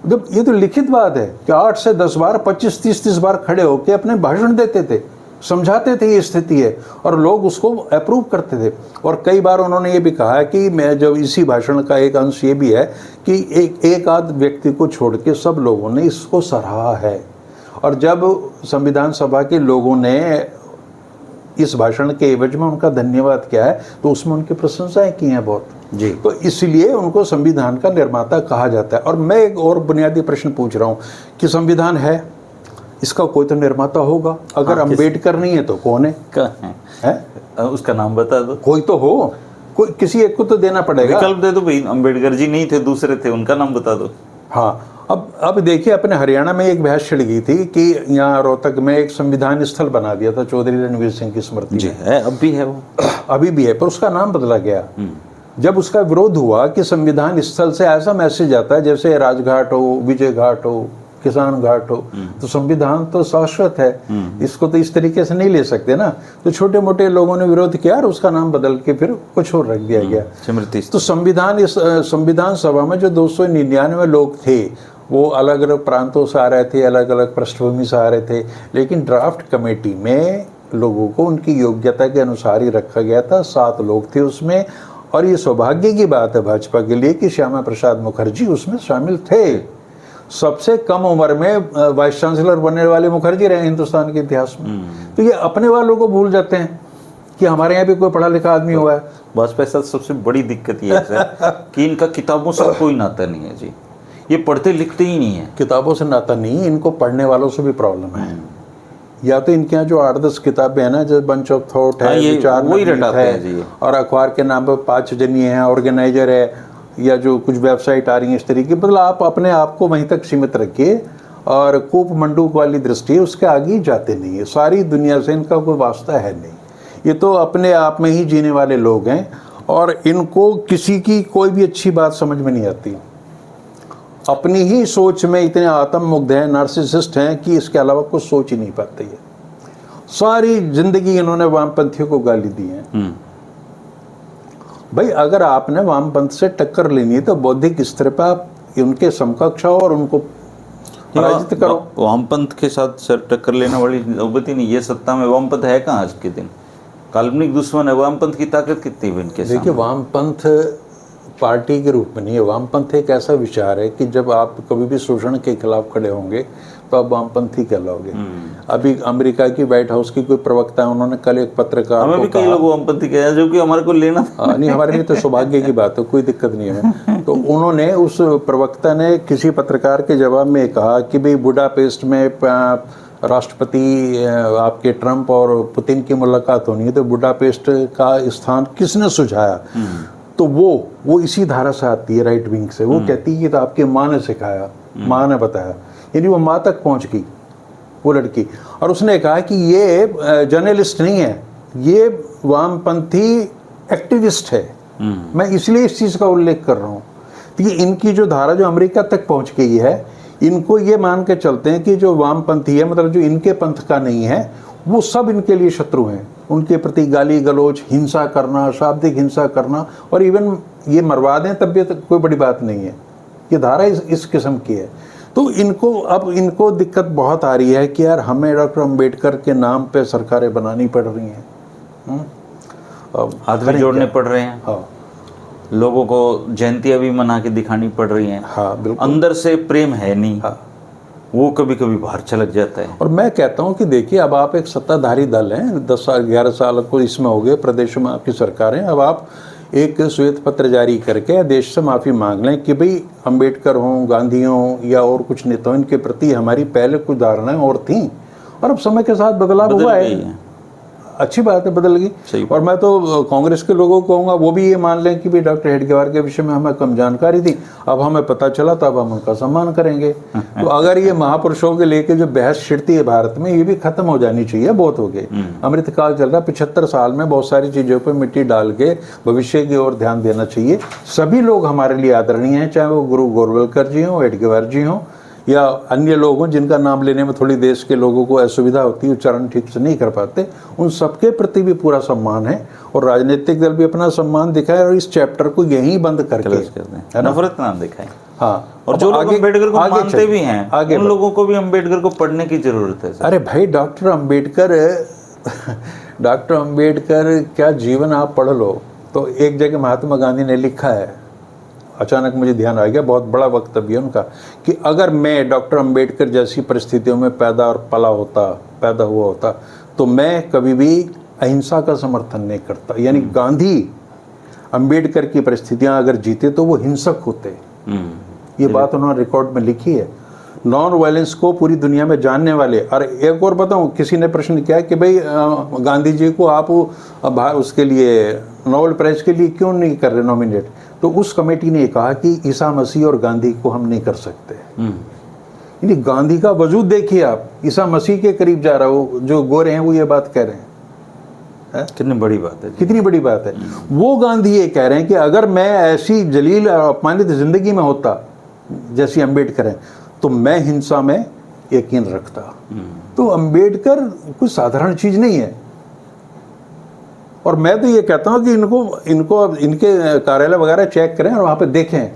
जब ये तो लिखित बात है कि 8 से 10 बार 25-30 बार खड़े होकर अपने भाषण देते थे, समझाते थे ये स्थिति है और लोग उसको अप्रूव करते थे। और कई बार उन्होंने ये भी कहा कि मैं जब इसी भाषण का एक अंश ये भी है कि एक आध व्यक्ति को छोड़ के सब लोगों ने इसको सराहा है। और जब संविधान सभा के लोगों ने इस भाषण के एवज में उनका धन्यवाद किया है तो उसमें उनकी प्रशंसाएं की हैं बहुत जी। तो इसलिए उनको संविधान का निर्माता कहा जाता है। और मैं एक और बुनियादी प्रश्न पूछ रहा हूँ कि संविधान है, इसका कोई तो निर्माता होगा, अगर अंबेडकर नहीं है तो कौन है? उसका नाम बता दो। कोई तो हो, कोई किसी एक को तो देना पड़ेगा। विकल्प दे दो भाई, अंबेडकर जी नहीं थे, दूसरे थे, उनका नाम बता दो। हाँ, अब देखिए अपने हरियाणा में एक बहस छिड़ गई थी कि यहाँ रोहतक में एक संविधान स्थल बना दिया था चौधरी रणवीर सिंह की स्मृति जी में। है, अब भी है वो, अभी भी है, पर उसका नाम बदला गया। जब उसका विरोध हुआ कि संविधान स्थल से ऐसा मैसेज आता है जैसे राजघाट हो, विजय घाट हो, किसान घाट हो, तो संविधान तो शाश्वत है, इसको तो इस तरीके से नहीं ले सकते ना। तो छोटे मोटे लोगों ने विरोध किया और उसका नाम बदल के फिर कुछ और रख दिया गया स्मृति। तो संविधान सभा में जो 299 लोग थे वो अलग अलग प्रांतों से आ रहे थे, अलग अलग पृष्ठभूमि से आ रहे थे, लेकिन ड्राफ्ट कमेटी में लोगों को उनकी योग्यता के अनुसार ही रखा गया था। 7 लोग थे उसमें। और ये सौभाग्य की बात है भाजपा के लिए कि श्यामा प्रसाद मुखर्जी उसमें शामिल थे। सबसे कम उम्र में वाइस चांसलर बनने वाले मुखर्जी रहे हिंदुस्तान के इतिहास में। तो ये अपने वालों को भूल जाते हैं कि हमारे यहाँ भी कोई पढ़ा लिखा आदमी हुआ है। भाजपा के साथ सबसे बड़ी दिक्कत ये है कि इनका किताबों से कोई नाता नहीं है जी, ये पढ़ते लिखते ही नहीं है। किताबों से नाता नहीं, इनको पढ़ने वालों से भी प्रॉब्लम है। या तो इनके यहाँ जो 8-10 किताबें हैं ना, जैसे बंच ऑफ थॉट है, विचार वही रटाते हैं जी। और अखबार के नाम पर 5 जनिए हैं, ऑर्गेनाइजर है, या जो कुछ वेबसाइट आ रही है इस तरीके, मतलब आप अपने आप को वहीं तक सीमित रखिए और कूप मंडूक वाली दृष्टि उसके आगे ही जाते नहीं है। सारी दुनिया से इनका कोई वास्ता है नहीं, ये तो अपने आप में ही जीने वाले लोग हैं और इनको किसी की कोई भी अच्छी बात समझ में नहीं आती। अपनी ही सोच में इतने आत्ममुग्ध हैं, नार्सिसिस्ट हैं कि इसके अलावा कुछ सोच ही नहीं पाते। ये सारी जिंदगी इन्होंने वामपंथियों को गाली दी है। भाई अगर आपने वामपंथ से टक्कर लेनी है तो बौद्धिक स्तर पर आप उनके समकक्ष हो और उनको पराजित करो। वामपंथ के साथ सर टक्कर लेने वाली नौबत ही नहीं। ये सत्ता में वामपंथ है कहाँ आज के दिन? काल्पनिक दुश्मन है। वामपंथ की ताकत कितनी है इनके सामने? देखिए, वामपंथ पार्टी के रूप में नहीं है। वामपंथ एक ऐसा विचार है कि जब आप कभी भी शोषण के खिलाफ खड़े होंगे तो आप वामपंथी कहलाओगे। अभी अमेरिका की व्हाइट हाउस की कोई प्रवक्ता है, उन्होंने कल एक पत्रकार हमें भी कई लोग वामपंथी कहे हैं, जो कि हमारे को लेना नहीं, हमारे लिए तो सौभाग्य की बात है, कोई दिक्कत नहीं है। तो उन्होंने, उस प्रवक्ता ने किसी पत्रकार के जवाब में कहा कि भाई बुडापेस्ट में राष्ट्रपति आपके ट्रंप और पुतिन की मुलाकात होनी है, तो बुडापेस्ट का स्थान किसने सुझाया? तो वो इसी धारा से आती है, राइट विंग से। वो कहती है कि तो आपकी माँ ने सिखाया, माँ ने बताया, यानी वो माँ तक पहुँच गई वो लड़की। और उसने कहा कि ये जर्नलिस्ट नहीं है, ये वामपंथी एक्टिविस्ट है। मैं इसलिए इस चीज़ का उल्लेख कर रहा हूँ कि इनकी जो धारा जो अमेरिका तक पहुँच गई है, इनको ये मान के चलते हैं कि जो वामपंथी है, मतलब जो इनके पंथ का नहीं है, वो सब इनके लिए शत्रु हैं। उनके प्रति गाली गलौज, हिंसा करना, शाब्दिक हिंसा करना, और इवन ये मरवा दें तब भी कोई बड़ी बात नहीं है। ये धारा इस किस्म की है। तो इनको दिक्कत बहुत आ रही है कि यार हमें डॉक्टर अंबेडकर के नाम पे सरकारें बनानी पड़ रही हैं, हाथ भी जोड़ने पड़ रहे हैं। हाँ, लोगों को जयंतियाँ भी मना के दिखानी पड़ रही हैं। हाँ बिल्कुल। अंदर से प्रेम है नहीं। हाँ, वो कभी कभी बाहर छलक जाता है। और मैं कहता हूँ कि देखिए, अब आप एक सत्ताधारी दल हैं, 10 साल 11 साल को इसमें हो गए, प्रदेशों में आपकी सरकार है। अब आप एक श्वेत पत्र जारी करके देश से माफ़ी मांग लें कि भाई अंबेडकर हों, गांधी हों या और कुछ नेताओं, इनके प्रति हमारी पहले कुछ धारणाएं और थीं और अब समय के साथ बदलाव हुआ है। अच्छी बात है, बदल गई। सही और मैं तो कांग्रेस के लोगों को कहूँगा वो भी ये मान लें कि भाई डॉक्टर हेडगेवार के विषय में हमें कम जानकारी थी, अब हमें पता चला तो अब हम उनका सम्मान करेंगे। तो अगर ये महापुरुषों के लेके जो बहस छिड़ती है भारत में, ये भी खत्म हो जानी चाहिए। बहुत हो गए, अमृतकाल चल रहा, 75 साल में बहुत सारी चीज़ों पर मिट्टी डाल के भविष्य की ओर ध्यान देना चाहिए। सभी लोग हमारे लिए आदरणीय हैं, चाहे वो गुरु गोरवलकर जी हों, हेडगेवार जी हों या अन्य लोग हों जिनका नाम लेने में थोड़ी देश के लोगों को असुविधा होती है, उच्चारण ठीक से नहीं कर पाते, उन सबके प्रति भी पूरा सम्मान है। और राजनीतिक दल भी अपना सम्मान दिखाए और इस चैप्टर को यहीं बंद करके, है ना, नफरत ना दिखाएं। हाँ, और जो लोग अम्बेडकर को मानते भी हैं, आगे उन लोगों को भी अम्बेडकर को पढ़ने की जरूरत है सर। अरे भाई डॉक्टर अम्बेडकर क्या जीवन आप पढ़ लो तो एक जगह महात्मा गांधी ने लिखा है, अचानक मुझे ध्यान आ गया, बहुत बड़ा वक्तव्य उनका, कि अगर मैं डॉक्टर अम्बेडकर जैसी परिस्थितियों में पैदा हुआ होता तो मैं कभी भी अहिंसा का समर्थन नहीं करता। यानी गांधी अम्बेडकर की परिस्थितियां अगर जीते तो वो हिंसक होते। ये बात उन्होंने रिकॉर्ड में लिखी है। नॉन वायलेंस को पूरी दुनिया में जानने वाले। और एक और बताऊं, किसी ने प्रश्न किया कि भाई गांधी जी को आप उसके लिए नोबेल प्राइज के लिए क्यों नहीं कर रहे नॉमिनेट, तो उस कमेटी ने कहा कि ईसा मसीह और गांधी को हम नहीं कर सकते। यानी गांधी का वजूद देखिए आप, ईसा मसीह के करीब जा रहा हो, जो गोरे हैं वो ये बात कह रहे हैं। कितनी बड़ी बात है, कितनी बड़ी बात है। वो गांधी ये कह रहे हैं कि अगर मैं ऐसी जलील और अपमानित जिंदगी में होता जैसी अम्बेडकर है तो मैं हिंसा में यकीन रखता। तो अम्बेडकर कोई साधारण चीज नहीं है। और मैं तो ये कहता हूँ कि इनके कार्यालय वगैरह चेक करें और वहाँ पे देखें।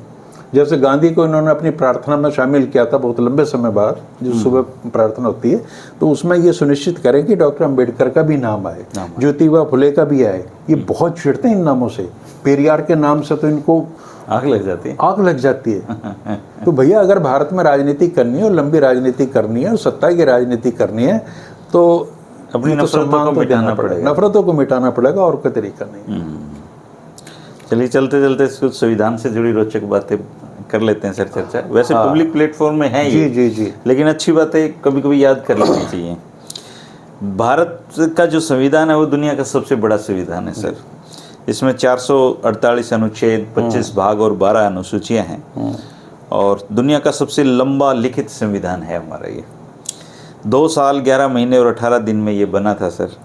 जैसे गांधी को इन्होंने अपनी प्रार्थना में शामिल किया था बहुत लंबे समय बाद, जो सुबह प्रार्थना होती है, तो उसमें ये सुनिश्चित करें कि डॉक्टर अम्बेडकर का भी नाम आए, ज्योतिबा फुले का भी आए। ये बहुत चिढ़ते हैं इन नामों से। पेरियार के नाम से तो इनको आग लग जाती है। तो भैया अगर भारत में राजनीति करनी है और लंबी राजनीति करनी है और सत्ता की राजनीति करनी है तो अपनी नफरतों को मिटाना पड़ेगा, और कोई तरीका नहीं। चलिए चलते चलते कुछ संविधान से जुड़ी रोचक बातें कर लेते हैं सर चर्चा। वैसे पब्लिक प्लेटफॉर्म में है ये, जी, लेकिन अच्छी बातें कभी कभी याद कर लेनी चाहिए। भारत का जो संविधान है वो दुनिया का सबसे बड़ा संविधान है सर। इसमें 448 अनुच्छेद, 25 भाग और 12 अनुसूचियां हैं और दुनिया का सबसे लंबा लिखित संविधान है हमारा ये। 2 साल 11 महीने और 18 दिन में ये बना था सर।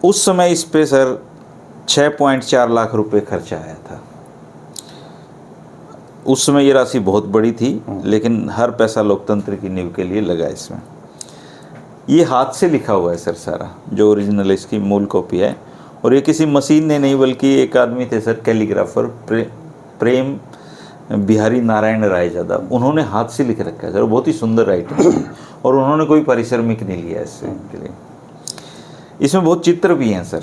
उस समय इस पे सर 6.4 लाख रुपए खर्चा आया था। उस समय ये राशि बहुत बड़ी थी, लेकिन हर पैसा लोकतंत्र की नींव के लिए लगा इसमें। ये हाथ से लिखा हुआ है सर सारा, जो ओरिजिनल इसकी मूल कॉपी है। और ये किसी मशीन ने नहीं, बल्कि एक आदमी थे सर, कैलीग्राफर प्रेम बिहारी नारायण रायजादा, उन्होंने हाथ से लिख रखा है सर। बहुत ही सुंदर राइटिंग है और उन्होंने कोई पारिश्रमिक नहीं लिया इससे के लिए। इसमें बहुत चित्र भी हैं सर।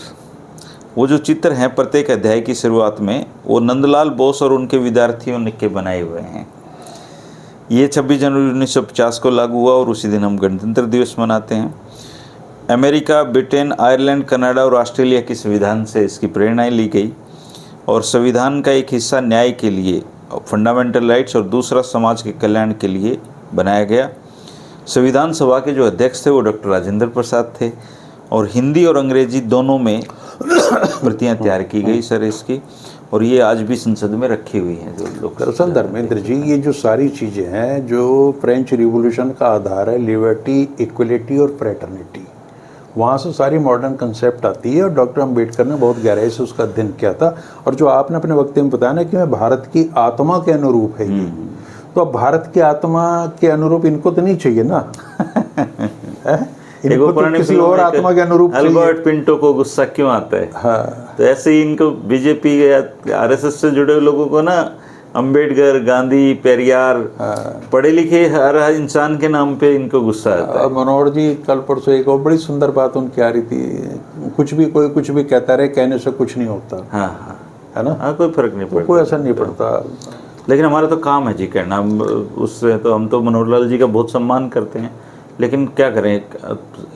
वो जो चित्र हैं प्रत्येक अध्याय की शुरुआत में, वो नंदलाल बोस और उनके विद्यार्थियों ने के बनाए हुए हैं। ये 26 जनवरी 1950 को लागू हुआ और उसी दिन हम गणतंत्र दिवस मनाते हैं। अमेरिका, ब्रिटेन, आयरलैंड, कनाडा और ऑस्ट्रेलिया की संविधान से इसकी प्रेरणाएं ली गई। और संविधान का एक हिस्सा न्याय के लिए, फंडामेंटल राइट्स, और दूसरा समाज के कल्याण के लिए बनाया गया। संविधान सभा के जो अध्यक्ष थे वो डॉक्टर राजेंद्र प्रसाद थे और हिंदी और अंग्रेजी दोनों में प्रतियां तैयार की गई सर इसकी। और ये आज भी संसद में रखी हुई हैं जो लोग। दरअसल धर्मेंद्र जी, ये जो सारी चीज़ें हैं जो फ्रेंच रिवॉल्यूशन का आधार है, लिबर्टी, इक्वलिटी और फ्रेटर्निटी, वहाँ से सारी मॉडर्न कंसेप्ट आती है। और डॉक्टर अम्बेडकर ने बहुत गहराई से उसका अध्ययन किया था। और जो आपने अपने वक्तव्य में बताया ना कि मैं भारत की आत्मा के अनुरूप है ये, तो अब भारत की आत्मा के अनुरूप इनको तो नहीं चाहिए ना। इनको तो किसी और आत्मा के अनुरूप चाहिए। अल्बर्ट पिंटो को गुस्सा क्यों आता है? हाँ। तो ऐसे ही इनको बीजेपी या आरएसएस से जुड़े लोगों को ना अम्बेडकर, गांधी, पेरियार, पढ़े लिखे हर इंसान के नाम पे इनको गुस्सा आता है। मनोहर जी कल परसों एक और बड़ी सुंदर बात उनकी आ रही थी, कोई कुछ भी कहता रहे, कहने से कुछ नहीं होता। हाँ, है ना? हाँ, कोई फर्क नहीं पड़ता, कोई असर नहीं पड़ता। लेकिन हमारा तो काम है जी कहना। उससे तो हम तो मनोहर लाल जी का बहुत सम्मान करते हैं, लेकिन क्या करें,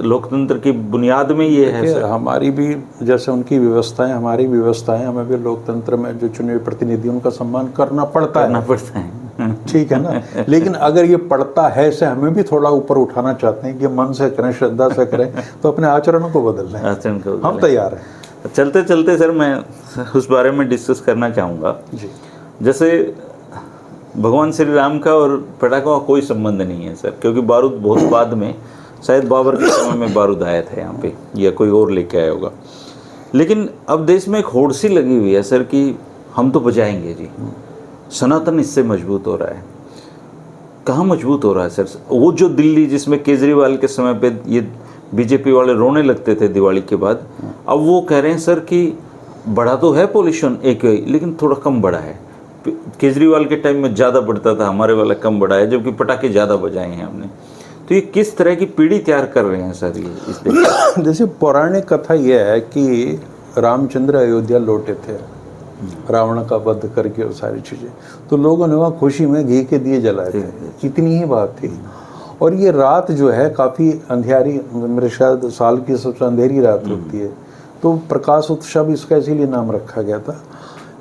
लोकतंत्र की बुनियाद में ये है। हमारी भी जैसे उनकी व्यवस्थाएं, हमारी व्यवस्थाएं, हमें भी लोकतंत्र में जो चुने हुए प्रतिनिधि उनका सम्मान करना पड़ता है। ठीक है ना, लेकिन अगर ये पड़ता है से हमें भी थोड़ा ऊपर उठाना चाहते हैं कि मन से करें, श्रद्धा से करें, तो अपने आचरणों को बदल लें। आचरण को हम तैयार हैं। चलते चलते सर मैं उस बारे में डिस्कस करना चाहूँगा। जी। जैसे भगवान श्री राम का और पटाखों का कोई संबंध नहीं है सर, क्योंकि बारूद बहुत बाद में, शायद बाबर के समय में बारूद आया था यहाँ पे, या कोई और लेके आया होगा। लेकिन अब देश में एक होड़ सी लगी हुई है सर कि हम तो बजाएंगे जी, सनातन इससे मजबूत हो रहा है। कहाँ मजबूत हो रहा है सर? वो जो दिल्ली जिसमें केजरीवाल के समय पे ये बीजेपी वाले रोने लगते थे दिवाली के बाद, अब वो कह रहे हैं सर कि बढ़ा तो है पोल्यूशन एक, लेकिन थोड़ा कम बढ़ा है। केजरीवाल के टाइम में ज़्यादा बढ़ता था, हमारे वाला कम बढ़ा है, जबकि पटाखे ज़्यादा बजाए हैं हमने। तो ये किस तरह की पीढ़ी तैयार कर रहे हैं सर ये इस देश? जैसे पौराणिक कथा यह है कि रामचंद्र अयोध्या लौटे थे रावण का वध करके और सारी चीज़ें, तो लोगों ने वहाँ खुशी में घी के दिए जलाए थे, इतनी ही बात थी। और ये रात जो है काफ़ी अंधियारी, मेरे शायद साल की सबसे अंधेरी रात होती है, तो प्रकाश उत्सव इसका इसीलिए नाम रखा गया था।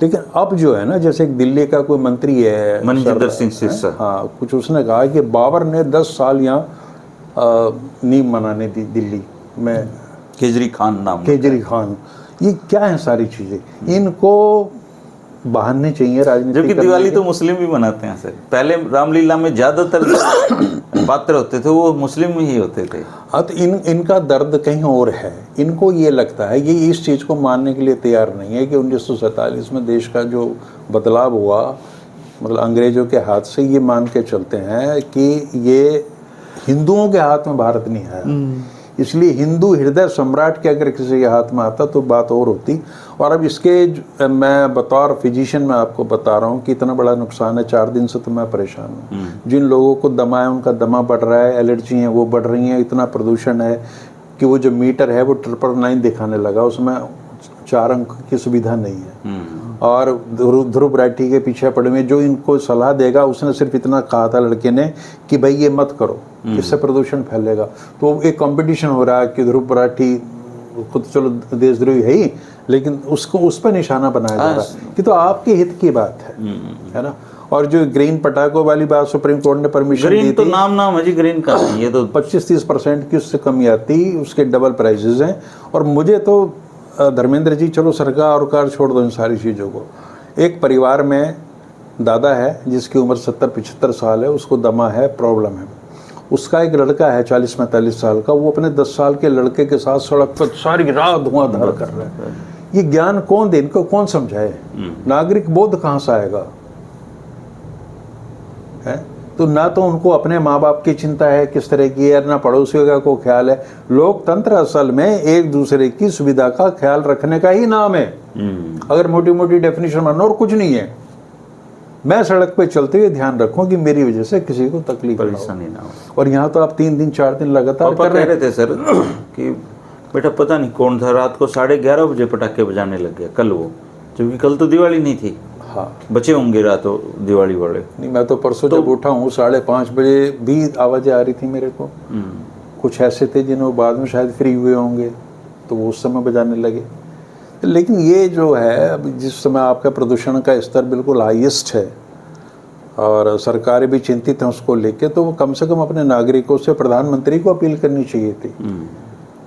लेकिन अब जो है ना, जैसे एक दिल्ली का कोई मंत्री है मनजिंदर सिंह सिरसा, हाँ, कुछ उसने कहा कि बाबर ने 10 साल यहाँ नीम मनाने दी दिल्ली में, केजरी खान। ये क्या है सारी चीज़ें, इनको बहाने चाहिए राजनीति। जबकि दिवाली तो मुस्लिम भी मनाते हैं सर। पहले रामलीला में ज़्यादातर पात्र होते थे वो मुस्लिम ही होते थे। हाँ, तो इनका दर्द कहीं और है। इनको ये लगता है, ये इस चीज़ को मानने के लिए तैयार नहीं है कि 1947 में देश का जो बदलाव हुआ, मतलब अंग्रेज़ों के हाथ से, ये मान के चलते हैं कि ये हिंदुओं के हाथ में भारत नहीं आया। इसलिए हिंदू हृदय सम्राट के अगर किसी के हाथ में आता तो बात और होती। और अब इसके मैं बतौर फिजिशियन मैं आपको बता रहा हूँ कि इतना बड़ा नुकसान है। 4 दिन से तो मैं परेशान हूँ। जिन लोगों को दमा है उनका दमा बढ़ रहा है, एलर्जी है वो बढ़ रही है, इतना प्रदूषण है कि वो जो मीटर है वो 999 दिखाने लगा, उसमें 4 अंक की सुविधा नहीं है। और ध्रुव राठी के पीछे पड़े हुए, जो इनको सलाह देगा उसने सिर्फ इतना कहा था लड़के ने कि भाई ये मत करो, इससे प्रदूषण फैलेगा। तो एक कंपटीशन हो रहा है कि ध्रुव राठी खुद चलो देशद्रोही है ही, लेकिन उसको उस पर निशाना बनाया जा रहा है कि तो आपके हित की बात है ना। और जो ग्रीन पटाखों वाली बात सुप्रीम कोर्ट ने परमिशन दी थी, तो नाम है जी, ग्रीन का ये तो 25-30% की उससे कमी आती, उसके डबल प्राइसेस हैं। और मुझे तो धर्मेंद्र जी, चलो सरकार छोड़ दो इन सारी चीज़ों को, एक परिवार में दादा है जिसकी उम्र 70-75 साल है, उसको दमा है, प्रॉब्लम है, उसका एक लड़का है 40-45 साल का, वो अपने 10 साल के लड़के के साथ सड़क पर सारी रात धुआंधार कर रहा है। ये ज्ञान कौन दे, इनको कौन समझाए? नागरिक बोध कहाँ से आएगा? है तो ना तो उनको अपने माँ बाप की चिंता है किस तरह की है, ना पड़ोसियों का को ख्याल है। लोकतंत्र असल में एक दूसरे की सुविधा का ख्याल रखने का ही नाम है। अगर मोटी मोटी डेफिनेशन मानो, और कुछ नहीं है। मैं सड़क पे चलते हुए ध्यान रखूं कि मेरी वजह से किसी को तकलीफ परेशानी ना हो। और यहाँ तो आप 3 दिन 4 दिन लगातार कर रहे थे सर कि बेटा पता नहीं कौन था, रात को 11:30 बजे पटाखे बजाने लग गया कल वो, जबकि कल तो दिवाली नहीं थी। हाँ, बचे होंगे रातों दिवाली वाले। नहीं, मैं तो परसों जब उठा हूँ 5:30 बजे भी आवाज़ें आ रही थी मेरे को। कुछ ऐसे थे जिन्होंने बाद में शायद फ्री हुए होंगे तो वो उस समय बजाने लगे। लेकिन ये जो है, अब जिस समय आपका प्रदूषण का स्तर बिल्कुल हाईएस्ट है और सरकारें भी चिंतित हैं उसको लेके, तो वो कम से कम अपने नागरिकों से प्रधानमंत्री को अपील करनी चाहिए थी।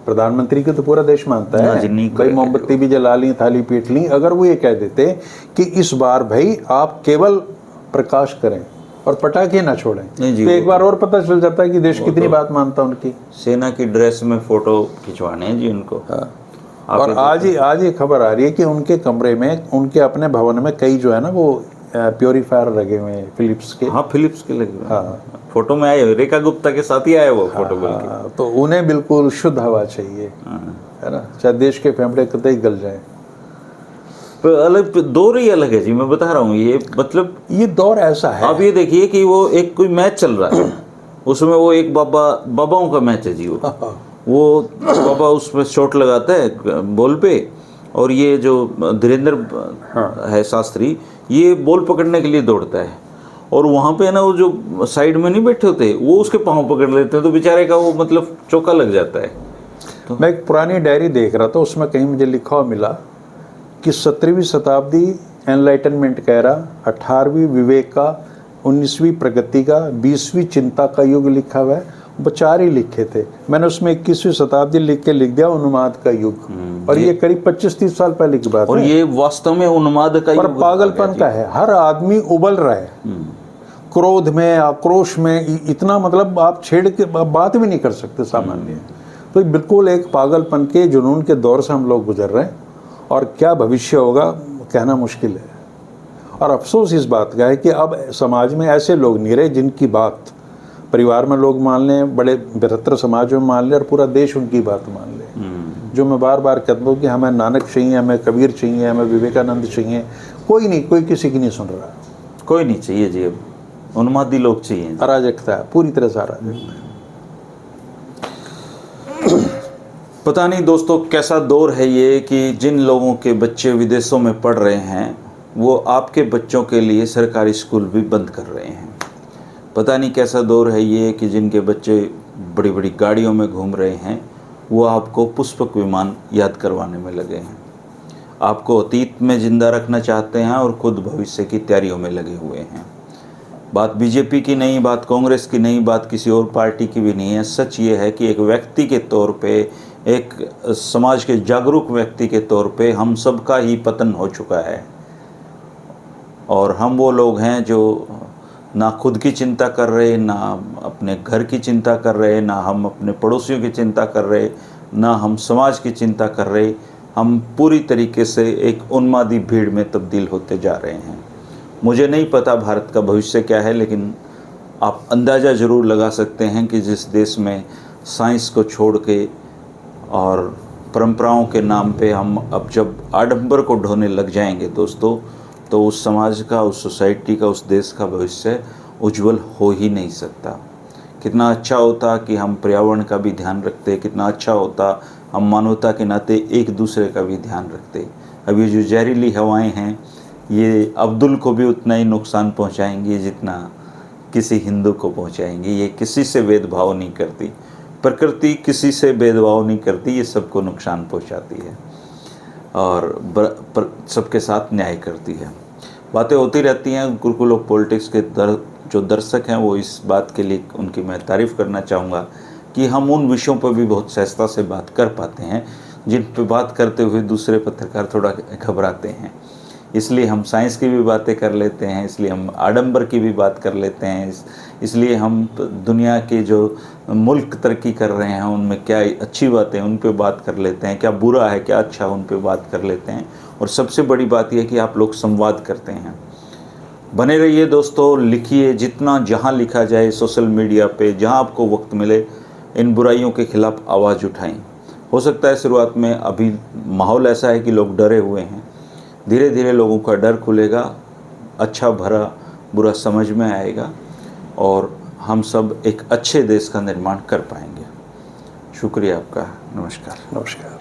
प्रधानमंत्री को तो पूरा देश मानता है, भाई मोमबत्ती भी जला ली, थाली पीट ली। अगर वो ये कह देते कि इस बार भाई आप केवल प्रकाश करें और पटाखे ना छोड़ें, तो एक बार और पता चल जाता है कि देश कितनी बात मानता है उनकी। सेना की ड्रेस में फोटो खिंचवाने हैं जी उनको। हाँ। और आज ही खबर आ रही है कि उनके कमरे में, उनके अपने भवन में कई जो है ना वो प्योरीफायर लगे हुए हैं फिलिप्स के। हाँ, फिलिप्स के लगे हुए। हाँ, फोटो में आए, रेखा गुप्ता के साथ ही आए वो फोटो बल्कि। हाँ, तो उन्हें बिल्कुल शुद्ध हवा चाहिए, है ना, चाहे देश के फेफड़े कतई गल जाए। अलग दौर ही अलग है जी, मैं बता रहा हूँ। ये मतलब ये दौर ऐसा है। आप ये देखिए कि वो एक कोई मैच चल रहा है, उसमें वो एक बाबाओं का मैच है जी, वो बाबा उसमें शॉट लगाता है बॉल पे, और ये जो धीरेन्द्र है शास्त्री, ये बॉल पकड़ने के लिए दौड़ता है। और वहाँ पे ना वो जो साइड में नहीं बैठे होते, वो उसके पाँव पकड़ लेते हैं, तो बेचारे का वो मतलब चौका लग जाता है। तो मैं एक पुरानी डायरी देख रहा था, उसमें कहीं मुझे लिखा हुआ मिला कि 17वीं शताब्दी एनलाइटनमेंट कह रहा, 18वीं विवेक का, 19वीं प्रगति का, 20वीं चिंता का युग लिखा हुआ है, वो 4 ही लिखे थे। मैंने उसमें 21वीं शताब्दी लिख दिया उन्माद का युग, और ये करीब 25-30 साल पहले की बात और है। ये वास्तव में उन्माद का और युग पागलपन का है, हर आदमी उबल रहा है क्रोध में, आक्रोश में, इतना मतलब आप छेड़ के बात भी नहीं कर सकते सामान्य। तो बिल्कुल एक पागलपन के, जुनून के दौर से हम लोग गुजर रहे हैं, और क्या भविष्य होगा कहना मुश्किल है। और अफसोस इस बात का है कि अब समाज में ऐसे लोग नहीं रहे जिनकी बात परिवार में लोग मान लें, बड़े बृहत्तर समाज में मान लें, और पूरा देश उनकी बात मान ले। जो मैं बार बार कहता हूँ कि हमें नानक चाहिए, हमें कबीर चाहिए, हमें विवेकानंद चाहिए, कोई नहीं, कोई किसी की नहीं सुन रहा। कोई नहीं चाहिए जी, अब उन्मादी लोग चाहिए। अराजकता है, पूरी तरह से अराजकता है। पता नहीं दोस्तों कैसा दौर है ये कि जिन लोगों के बच्चे विदेशों में पढ़ रहे हैं वो आपके बच्चों के लिए सरकारी स्कूल भी बंद कर रहे हैं। पता नहीं कैसा दौर है ये कि जिनके बच्चे बड़ी बड़ी गाड़ियों में घूम रहे हैं वो आपको पुष्पक विमान याद करवाने में लगे हैं, आपको अतीत में जिंदा रखना चाहते हैं और खुद भविष्य की तैयारियों में लगे हुए हैं। बात बीजेपी की नहीं, बात कांग्रेस की नहीं, बात किसी और पार्टी की भी नहीं है। सच ये है कि एक व्यक्ति के तौर पे, एक समाज के जागरूक व्यक्ति के तौर पे हम सबका ही पतन हो चुका है, और हम वो लोग हैं जो ना खुद की चिंता कर रहे, ना अपने घर की चिंता कर रहे, ना हम अपने पड़ोसियों की चिंता कर रहे, ना हम समाज की चिंता कर रहे। हम पूरी तरीके से एक उन्मादी भीड़ में तब्दील होते जा रहे हैं। मुझे नहीं पता भारत का भविष्य क्या है, लेकिन आप अंदाज़ा ज़रूर लगा सकते हैं कि जिस देश में साइंस को छोड़ के और परंपराओं के नाम पे हम अब जब आडंबर को ढोने लग जाएंगे दोस्तों, तो उस समाज का, उस सोसाइटी का, उस देश का भविष्य उज्जवल हो ही नहीं सकता। कितना अच्छा होता कि हम पर्यावरण का भी ध्यान रखते, कितना अच्छा होता हम मानवता के नाते एक दूसरे का भी ध्यान रखते। अब ये जो जहरीली हवाएं हैं ये अब्दुल को भी उतना ही नुकसान पहुंचाएंगी जितना किसी हिंदू को पहुंचाएंगी। ये किसी से भेदभाव नहीं करती, प्रकृति किसी से भेदभाव नहीं करती, ये सबको नुकसान पहुंचाती है और सबके साथ न्याय करती है। बातें होती रहती हैं। गुरुकुल ऑफ पॉलिटिक्स के जो दर्शक हैं वो इस बात के लिए उनकी मैं तारीफ़ करना चाहूँगा कि हम उन विषयों पर भी बहुत सहजता से बात कर पाते हैं जिन पर बात करते हुए दूसरे पत्रकार थोड़ा घबराते हैं। इसलिए हम साइंस की भी बातें कर लेते हैं, इसलिए हम आडंबर की भी बात कर लेते हैं, इसलिए हम दुनिया के जो मुल्क तरक्की कर रहे हैं उनमें क्या अच्छी बातें हैं उन पे बात कर लेते हैं, क्या बुरा है क्या अच्छा उन पे बात कर लेते हैं। और सबसे बड़ी बात यह है कि आप लोग संवाद करते हैं। बने रहिए दोस्तों, लिखिए जितना जहाँ लिखा जाए सोशल मीडिया पे, जहाँ आपको वक्त मिले इन बुराइयों के खिलाफ आवाज़ उठाएं। हो सकता है शुरुआत में अभी माहौल ऐसा है कि लोग डरे हुए हैं, धीरे धीरे लोगों का डर खुलेगा, अच्छा भरा बुरा समझ में आएगा और हम सब एक अच्छे देश का निर्माण कर पाएंगे। शुक्रिया आपका। नमस्कार। नमस्कार।